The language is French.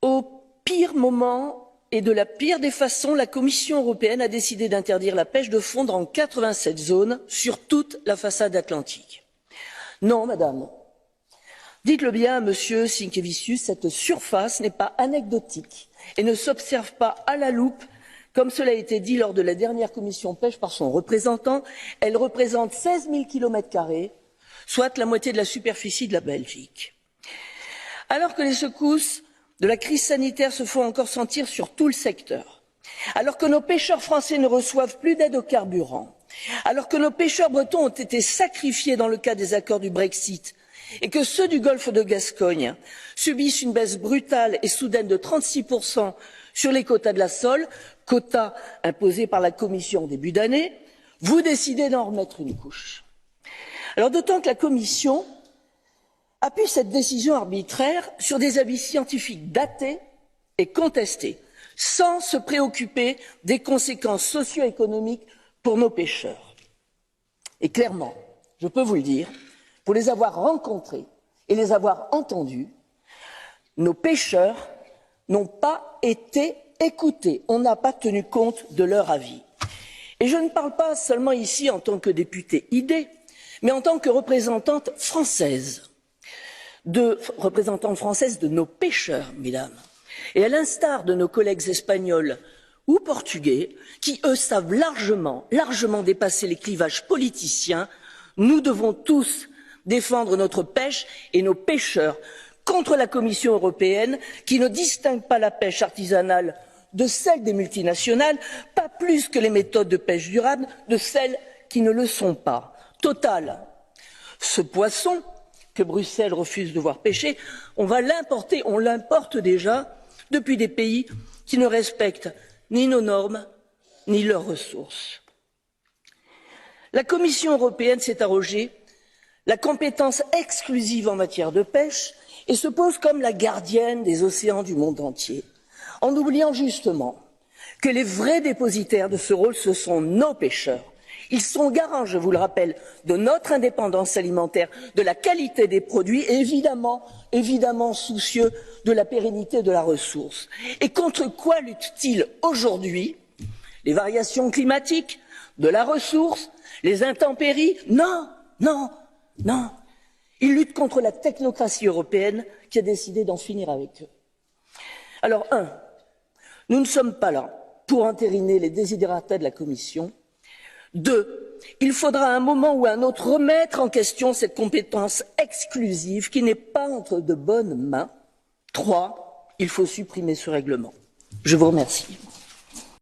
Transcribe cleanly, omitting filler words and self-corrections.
Au pire moment et de la pire des façons, la Commission européenne a décidé d'interdire la pêche de fond dans 87 zones sur toute la façade atlantique. Non, madame, dites-le bien à monsieur Sinkevicius, cette surface n'est pas anecdotique et ne s'observe pas à la loupe, comme cela a été dit lors de la dernière commission pêche par son représentant. Elle représente 16 000 km², soit la moitié de la superficie de la Belgique. Alors que les secousses de la crise sanitaire se font encore sentir sur tout le secteur, alors que nos pêcheurs français ne reçoivent plus d'aide au carburant, alors que nos pêcheurs bretons ont été sacrifiés dans le cadre des accords du Brexit, et que ceux du golfe de Gascogne subissent une baisse brutale et soudaine de 36% sur les quotas de la sole, quotas imposés par la Commission en début d'année, vous décidez d'en remettre une couche. Alors d'autant que la Commission appuie cette décision arbitraire sur des avis scientifiques datés et contestés, sans se préoccuper des conséquences socio-économiques pour nos pêcheurs. Et clairement, je peux vous le dire, pour les avoir rencontrés et les avoir entendus, nos pêcheurs n'ont pas été écoutés. On n'a pas tenu compte de leur avis. Et je ne parle pas seulement ici en tant que députée ID, mais en tant que représentante française de nos pêcheurs, mesdames. Et à l'instar de nos collègues espagnols ou portugais, qui eux savent largement dépasser les clivages politiciens, nous devons tous défendre notre pêche et nos pêcheurs contre la Commission européenne qui ne distingue pas la pêche artisanale de celle des multinationales, pas plus que les méthodes de pêche durable de celles qui ne le sont pas. Total, ce poisson que Bruxelles refuse de voir pêcher, on va l'importer, on l'importe déjà depuis des pays qui ne respectent ni nos normes ni leurs ressources. La Commission européenne s'est arrogée la compétence exclusive en matière de pêche et se pose comme la gardienne des océans du monde entier, en oubliant justement que les vrais dépositaires de ce rôle, ce sont nos pêcheurs. Ils sont garants, je vous le rappelle, de notre indépendance alimentaire, de la qualité des produits et évidemment soucieux de la pérennité de la ressource. Et contre quoi luttent-ils aujourd'hui? Les variations climatiques, de la ressource, les intempéries? Non, non, non. Ils luttent contre la technocratie européenne qui a décidé d'en finir avec eux. Alors, nous ne sommes pas là pour entériner les desiderata de la Commission. 2, il faudra à un moment ou à un autre remettre en question cette compétence exclusive qui n'est pas entre de bonnes mains. 3, il faut supprimer ce règlement. Je vous remercie.